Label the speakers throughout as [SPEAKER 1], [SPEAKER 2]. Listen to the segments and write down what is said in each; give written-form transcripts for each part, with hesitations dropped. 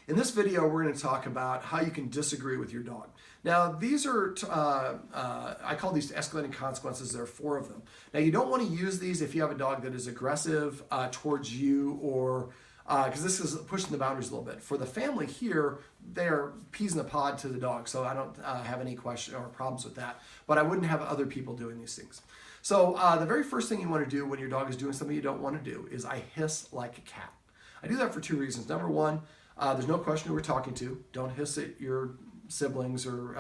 [SPEAKER 1] In this video, we're going to talk about how you can disagree with your dog. Now, these are, I call these escalating consequences. There are 4 of them. Now, you don't want to use these if you have a dog that is aggressive towards you, or because this is pushing the boundaries a little bit. For the family here, they're peas in the pod to the dog, so I don't have any question or problems with that. But I wouldn't have other people doing these things. So the very first thing you want to do when your dog is doing something you don't want to do is I hiss like a cat. I do that for 2 reasons. Number one, there's no question who we're talking to. Don't hiss at your siblings or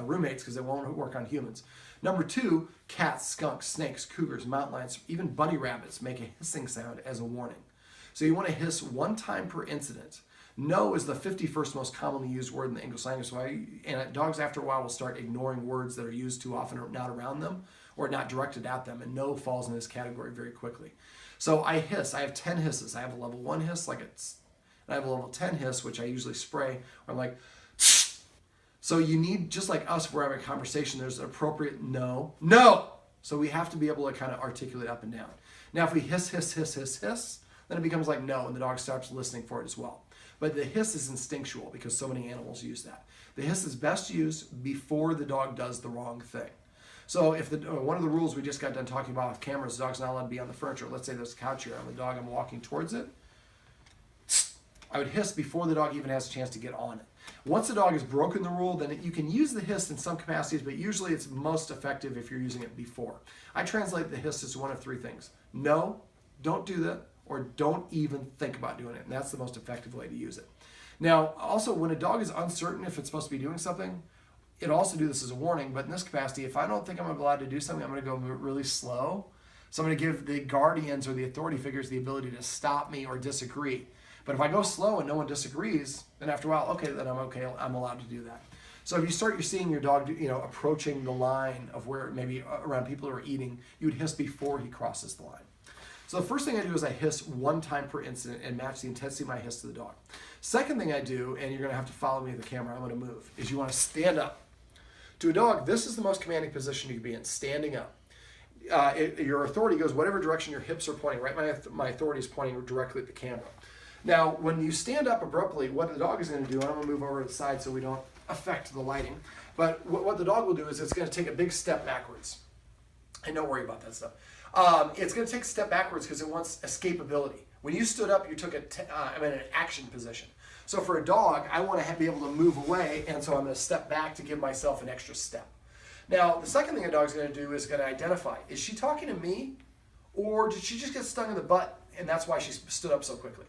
[SPEAKER 1] roommates because it won't work on humans. Number 2, cats, skunks, snakes, cougars, mountain lions, even bunny rabbits make a hissing sound as a warning. So you want to hiss 1 time per incident. No is the 51st most commonly used word in the English language. And dogs after a while will start ignoring words that are used too often or not around them or not directed at them. And no falls in this category very quickly. So I hiss. I have 10 hisses. I have a level 1 hiss, and I have a level 10 hiss, which I usually spray. Where I'm like, so you need, just like us, if we're having a conversation, there's an appropriate no. So we have to be able to kind of articulate up and down. Now, if we hiss, then it becomes like no, and the dog starts listening for it as well. But the hiss is instinctual because so many animals use that. The hiss is best used before the dog does the wrong thing. So if one of the rules we just got done talking about with cameras, the dog's not allowed to be on the furniture. Let's say there's a couch here on the dog, I'm walking towards it. I would hiss before the dog even has a chance to get on it. Once the dog has broken the rule, then you can use the hiss in some capacities, but usually it's most effective if you're using it before. I translate the hiss as one of 3 things. No, don't do that, or don't even think about doing it. And that's the most effective way to use it. Now, also, when a dog is uncertain if it's supposed to be doing something, it'll also do this as a warning, but in this capacity, if I don't think I'm allowed to do something, I'm going to go really slow. So I'm going to give the guardians or the authority figures the ability to stop me or disagree. But if I go slow and no one disagrees, then after a while, okay, then I'm okay. I'm allowed to do that. So if you're seeing your dog, approaching the line of where maybe around people who are eating, you would hiss before he crosses the line. So the first thing I do is I hiss 1 time per incident and match the intensity of my hiss to the dog. Second thing I do, and you're going to have to follow me with the camera, I'm going to move, is you want to stand up. To a dog, this is the most commanding position you can be in, standing up. Your authority goes whatever direction your hips are pointing, right? My authority is pointing directly at the camera. Now, when you stand up abruptly, what the dog is going to do, and I'm going to move over to the side so we don't affect the lighting, but what the dog will do is it's going to take a big step backwards. And don't worry about that stuff. It's going to take a step backwards because it wants escapability. When you stood up, you took an action position. So for a dog, I want to be able to move away, and so I'm going to step back to give myself an extra step. Now, the second thing a dog's going to do is going to identify, is she talking to me, or did she just get stung in the butt, and that's why she stood up so quickly?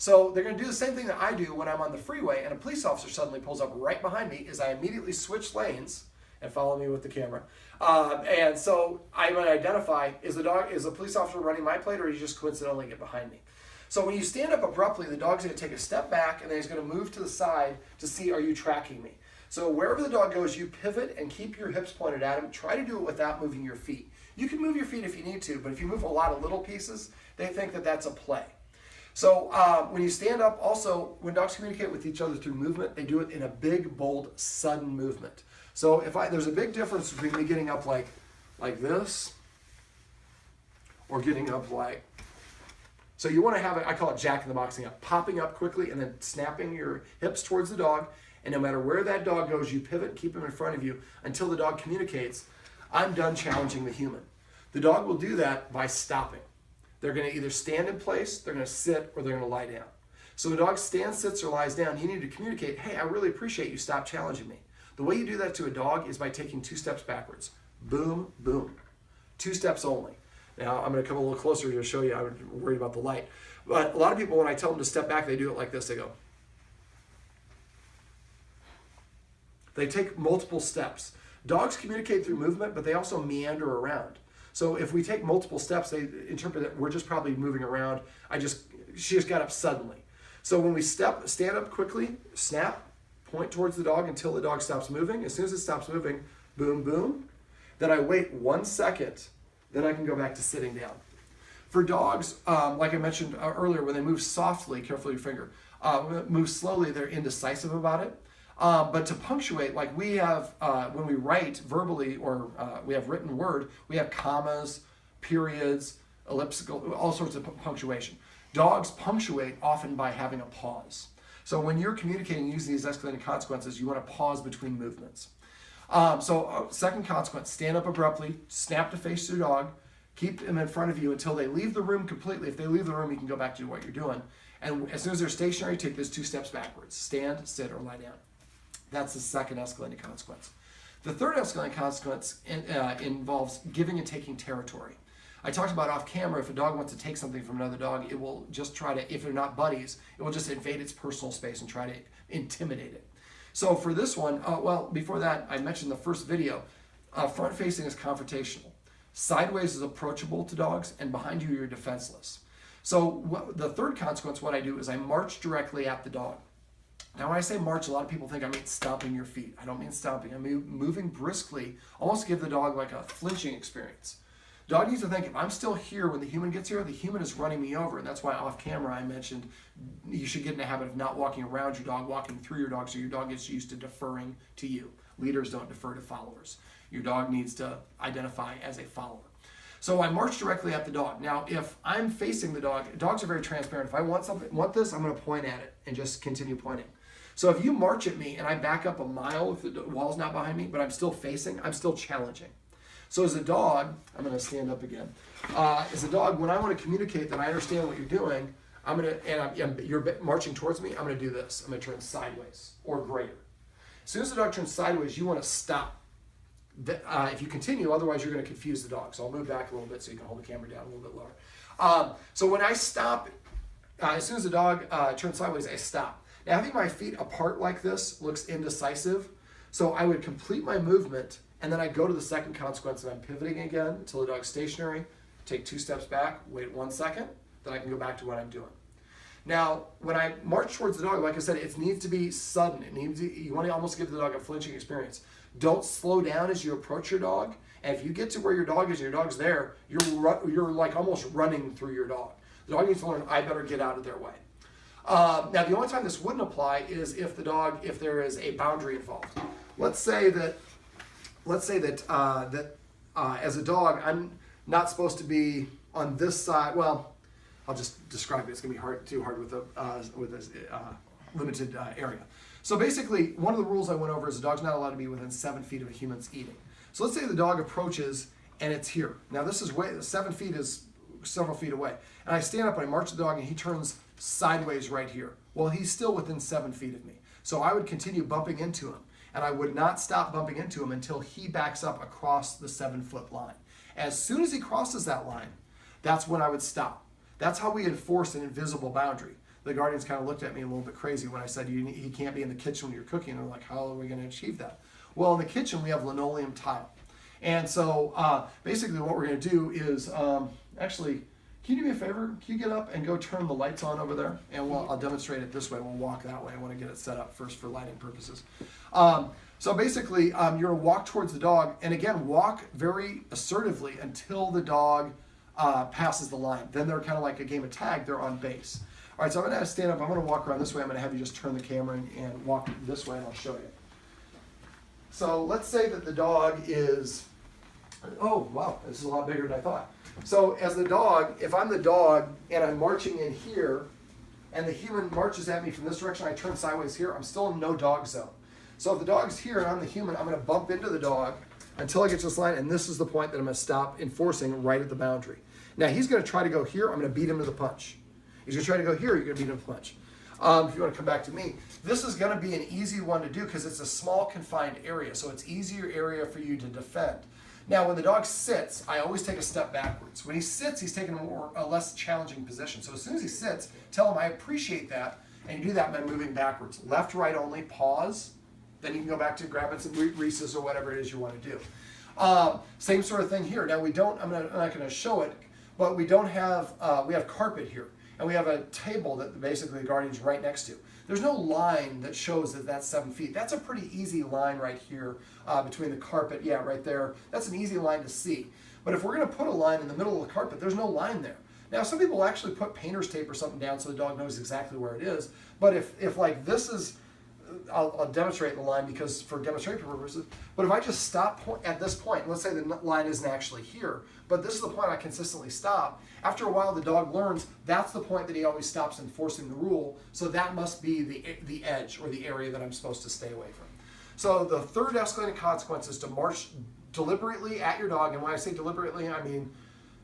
[SPEAKER 1] So they're going to do the same thing that I do when I'm on the freeway and a police officer suddenly pulls up right behind me, is I immediately switch lanes, and follow me with the camera. And so I'm going to identify, is the police officer running my plate, or did he just coincidentally get behind me? So when you stand up abruptly, the dog's going to take a step back, and then he's going to move to the side to see, are you tracking me? So wherever the dog goes, you pivot and keep your hips pointed at him. Try to do it without moving your feet. You can move your feet if you need to, but if you move a lot of little pieces, they think that that's a play. So when you stand up, also, when dogs communicate with each other through movement, they do it in a big, bold, sudden movement. So there's a big difference between me getting up like this, or getting up like, so you want to have it, I call it jack in the boxing up, popping up quickly and then snapping your hips towards the dog, and no matter where that dog goes, you pivot and keep him in front of you until the dog communicates, I'm done challenging the human. The dog will do that by stopping. They're going to either stand in place, they're going to sit, or they're going to lie down. So the dog stands, sits, or lies down. You need to communicate, hey, I really appreciate you, stop challenging me. The way you do that to a dog is by taking 2 steps backwards. Boom, boom. 2 steps only. Now, I'm going to come a little closer to show you. I'm worried about the light. But a lot of people, when I tell them to step back, they do it like this. They go. They take multiple steps. Dogs communicate through movement, but they also meander around. So if we take multiple steps, they interpret that we're just probably moving around. She just got up suddenly. So when we stand up quickly, snap, point towards the dog until the dog stops moving. As soon as it stops moving, boom, boom. Then I wait 1 second. Then I can go back to sitting down. For dogs, like I mentioned earlier, when they move softly, careful with your finger, move slowly, they're indecisive about it. But to punctuate, like we have, when we write verbally or we have written word, we have commas, periods, elliptical, all sorts of punctuation. Dogs punctuate often by having a pause. So when you're communicating using these escalating consequences, you want to pause between movements. Second consequence, stand up abruptly, snap to face your dog, keep them in front of you until they leave the room completely. If they leave the room, you can go back to what you're doing. And as soon as they're stationary, take those 2 steps backwards. Stand, sit, or lie down. That's the second escalating consequence. The third escalating consequence involves giving and taking territory. I talked about off camera, if a dog wants to take something from another dog, it will just try to, if they're not buddies, it will just invade its personal space and try to intimidate it. So for this one, before that, I mentioned the first video, front facing is confrontational. Sideways is approachable to dogs, and behind you, you're defenseless. So the third consequence, what I do is I march directly at the dog. Now, when I say march, a lot of people think I mean stomping your feet. I don't mean stomping. I mean moving briskly, almost give the dog like a flinching experience. The dog needs to think, if I'm still here when the human gets here, the human is running me over. And that's why off camera I mentioned you should get in the habit of not walking around your dog, walking through your dog, so your dog gets used to deferring to you. Leaders don't defer to followers. Your dog needs to identify as a follower. So I march directly at the dog. Now, if I'm facing the dog, dogs are very transparent. If I want this, I'm going to point at it and just continue pointing. So if you march at me and I back up a mile if the wall's not behind me, but I'm still facing, I'm still challenging. So as a dog, I'm going to stand up again. As a dog, when I want to communicate that I understand what you're doing, you're marching towards me, I'm going to do this. I'm going to turn sideways or greater. As soon as the dog turns sideways, you want to stop. If you continue, otherwise you're going to confuse the dog. So I'll move back a little bit so you can hold the camera down a little bit lower. So when I stop, as soon as the dog turns sideways, I stop. Now having my feet apart like this looks indecisive. So I would complete my movement and then I go to the second consequence and I'm pivoting again until the dog's stationary, take 2 steps back, wait 1 second, then I can go back to what I'm doing. Now, when I march towards the dog, like I said, it needs to be sudden. You want to almost give the dog a flinching experience. Don't slow down as you approach your dog. And if you get to where your dog is and your dog's there, you're like almost running through your dog. The dog needs to learn, I better get out of their way. Now, the only time this wouldn't apply is if there is a boundary involved. Let's say that as a dog, I'm not supposed to be on this side. Well, I'll just describe it. It's going to be too hard with a limited area. So basically, one of the rules I went over is a dog's not allowed to be within 7 feet of a human's eating. So let's say the dog approaches and it's here. Now this is 7 feet is several feet away. And I stand up and I march the dog and he turns sideways right here. Well, he's still within 7 feet of me. So I would continue bumping into him. And I would not stop bumping into him until he backs up across the 7-foot line. As soon as he crosses that line, that's when I would stop. That's how we enforce an invisible boundary. The guardians kind of looked at me a little bit crazy when I said he can't be in the kitchen when you're cooking. And they're like, how are we going to achieve that? Well, in the kitchen, we have linoleum tile. And so basically what we're going to do is, actually, can you do me a favor? Can you get up and go turn the lights on over there? And I'll demonstrate it this way. We'll walk that way. I want to get it set up first for lighting purposes. So basically, you're going to walk towards the dog. And again, walk very assertively until the dog passes the line. Then they're kind of like a game of tag. They're on base. All right, so I'm going to stand up. I'm going to walk around this way. I'm going to have you just turn the camera and walk this way, and I'll show you. So let's say that the dog is, oh, wow, this is a lot bigger than I thought. So as the dog, if I'm the dog and I'm marching in here, and the human marches at me from this direction, I turn sideways here, I'm still in no dog zone. So if the dog's here and I'm the human, I'm going to bump into the dog until I get to this line, and this is the point that I'm going to stop enforcing right at the boundary. Now he's going to try to go here, I'm going to beat him to the punch. He's going to try to go here, you're going to beat him to the punch. If you want to come back to me, this is going to be an easy one to do because it's a small confined area, so it's easier area for you to defend. Now, when the dog sits, I always take a step backwards. When he sits, he's taking a less challenging position. So as soon as he sits, tell him I appreciate that, and you do that by moving backwards. Left, right only, pause. Then you can go back to grabbing some Reese's or whatever it is you want to do. Same sort of thing here. Now we don't. I'm not going to show it, but we don't have. We have carpet here, and we have a table that basically the guardian's right next to. There's no line that shows that that's 7 feet. That's a pretty easy line right here between the carpet. Yeah, right there. That's an easy line to see. But if we're going to put a line in the middle of the carpet, there's no line there. Now, some people actually put painter's tape or something down so the dog knows exactly where it is. But if like this is I'll demonstrate the line because for demonstration purposes, but if I just stop at this point, let's say the line isn't actually here, but this is the point I consistently stop, after a while the dog learns that's the point that he always stops enforcing the rule, so that must be the edge or the area that I'm supposed to stay away from. So the third escalating consequence is to march deliberately at your dog, and when I say deliberately, I mean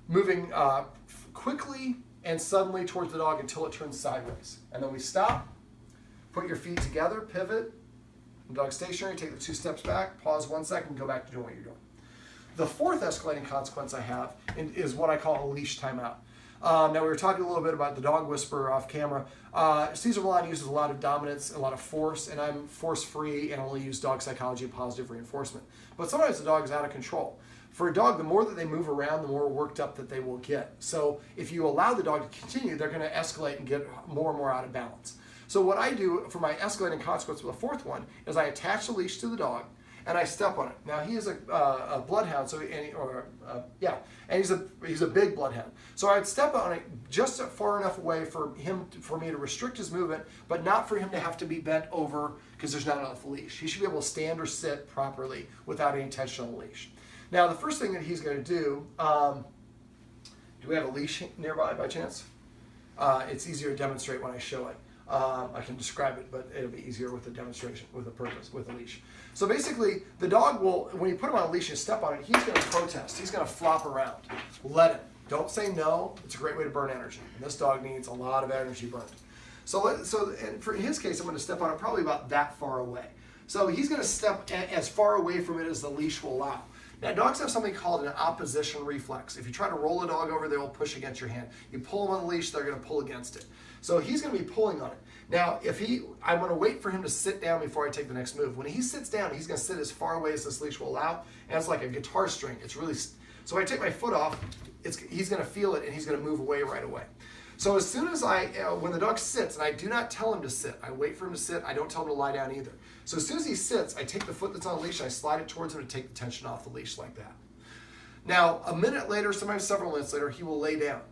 [SPEAKER 1] moving quickly and suddenly towards the dog until it turns sideways. And then we stop, put your feet together, pivot, dog stationary, take the 2 steps back, pause 1 second, go back to doing what you're doing. The fourth escalating consequence I have is what I call a leash timeout. Now we were talking a little bit about the dog whisperer off camera. Cesar Millan uses a lot of dominance, a lot of force, and I'm force-free and only use dog psychology and positive reinforcement. But sometimes the dog is out of control. For a dog, the more that they move around, the more worked up that they will get. So if you allow the dog to continue, they're going to escalate and get more and more out of balance. So what I do for my escalating consequence with the fourth one is I attach the leash to the dog and I step on it. Now he is a bloodhound, so and he's a big bloodhound. So I'd step on it just far enough away for me to restrict his movement, but not for him to have to be bent over because there's not enough leash. He should be able to stand or sit properly without any tension on the leash. Now the first thing that he's going to do we have a leash nearby by chance? It's easier to demonstrate when I show it. I can describe it, but it'll be easier with a demonstration, with a purpose, with a leash. So basically, the dog will, when you put him on a leash and step on it, he's going to protest. He's going to flop around. Let him. Don't say no. It's a great way to burn energy. And this dog needs a lot of energy burned. And for his case, I'm going to step on it probably about that far away. So he's going to step as far away from it as the leash will allow. Now, dogs have something called an opposition reflex. If you try to roll a dog over, they will push against your hand. You pull them on the leash, they're going to pull against it. So he's going to be pulling on it. Now, I'm going to wait for him to sit down before I take the next move. When he sits down, he's going to sit as far away as this leash will allow, and it's like a guitar string. It's really, so when I take my foot off, he's going to feel it, and he's going to move away right away. So as soon as when the dog sits, and I do not tell him to sit, I wait for him to sit, I don't tell him to lie down either. So as soon as he sits, I take the foot that's on the leash, and I slide it towards him to take the tension off the leash like that. Now, a minute later, sometimes several minutes later, he will lay down.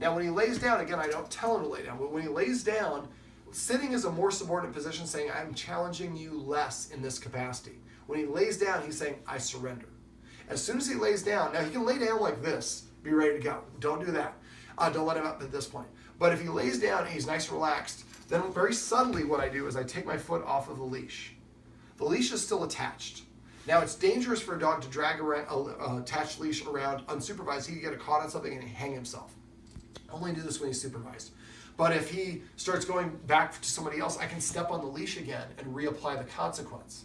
[SPEAKER 1] Now, when he lays down, again, I don't tell him to lay down, but when he lays down, sitting is a more subordinate position, saying, I'm challenging you less in this capacity. When he lays down, he's saying, I surrender. As soon as he lays down, now he can lay down like this, be ready to go. Don't do that. Don't let him up at this point. But if he lays down and he's nice and relaxed, then very subtly what I do is I take my foot off of the leash. The leash is still attached. Now, it's dangerous for a dog to drag an attached leash around unsupervised. He can get caught on something and hang himself. Only do this when he's supervised. But if he starts going back to somebody else, I can step on the leash again and reapply the consequence.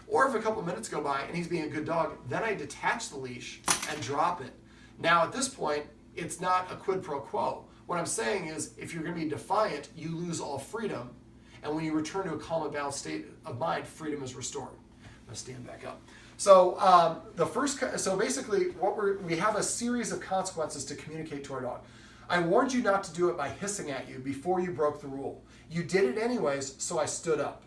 [SPEAKER 1] Or if a couple minutes go by and he's being a good dog, then I detach the leash and drop it. Now, at this point, it's not a quid pro quo. What I'm saying is, if you're going to be defiant, you lose all freedom. And when you return to a calm and balanced state of mind, freedom is restored. I'm going to stand back up. So basically, we have a series of consequences to communicate to our dog. I warned you not to do it by hissing at you before you broke the rule. You did it anyways, so I stood up.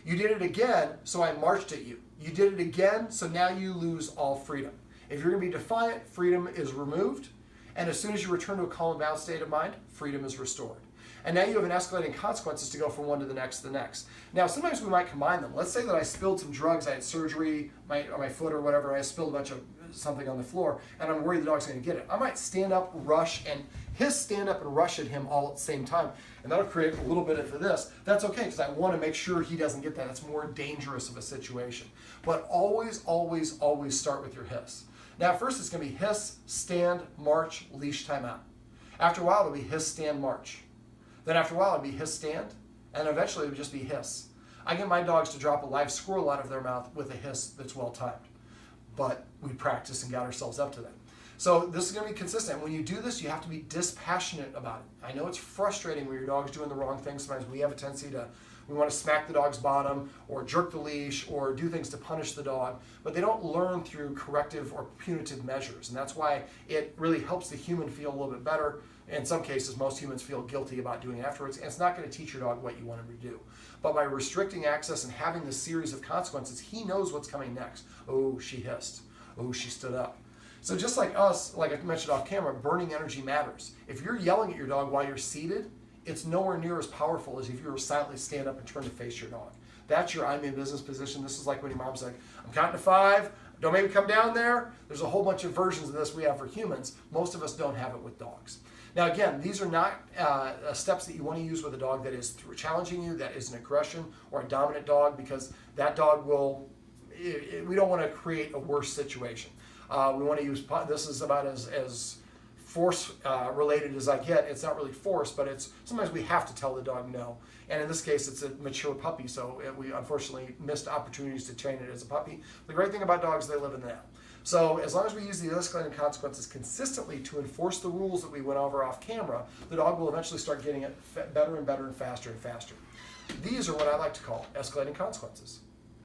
[SPEAKER 1] You did it again, so I marched at you. You did it again, so now you lose all freedom. If you're going to be defiant, freedom is removed. And as soon as you return to a calm and balanced state of mind, freedom is restored. And now you have an escalating consequences to go from one to the next to the next. Now, sometimes we might combine them. Let's say that I spilled some drugs, I had surgery on my foot or whatever, and I spilled a bunch of something on the floor, and I'm worried the dog's going to get it. I might stand up, rush, and stand up and rush at him all at the same time. And that'll create a little bit of this. That's okay, because I want to make sure he doesn't get that. It's more dangerous of a situation. But always, always, always start with your hiss. Now, first it's going to be hiss, stand, march, leash, timeout. After a while, it'll be hiss, stand, march. Then after a while, it'll be hiss, stand, and eventually it'll just be hiss. I get my dogs to drop a live squirrel out of their mouth with a hiss that's well timed. But we practice and got ourselves up to that. So this is going to be consistent. When you do this, you have to be dispassionate about it. I know it's frustrating when your dog's doing the wrong thing. Sometimes we have a tendency we want to smack the dog's bottom or jerk the leash or do things to punish the dog, but they don't learn through corrective or punitive measures. And that's why it really helps the human feel a little bit better. In some cases, most humans feel guilty about doing it afterwards, and it's not going to teach your dog what you want him to do. But by restricting access and having this series of consequences, he knows what's coming next. Oh, she hissed. Oh, she stood up. So just like us, like I mentioned off camera, burning energy matters. If you're yelling at your dog while you're seated, it's nowhere near as powerful as if you were silently stand up and turn to face your dog. That's your I'm in business position. This is like when your mom's like, I'm counting to 5. Don't make me come down there. There's a whole bunch of versions of this we have for humans. Most of us don't have it with dogs. Now, again, these are not steps that you want to use with a dog that is challenging you, that is an aggression or a dominant dog, because that dog will, we don't want to create a worse situation. We want to use, this is about as force related as I get. It's not really force, but it's sometimes we have to tell the dog no. And in this case, it's a mature puppy, so we unfortunately missed opportunities to train it as a puppy. The great thing about dogs, they live in the now. So as long as we use the escalating consequences consistently to enforce the rules that we went over off camera, the dog will eventually start getting it better and better and faster and faster. These are what I like to call escalating consequences.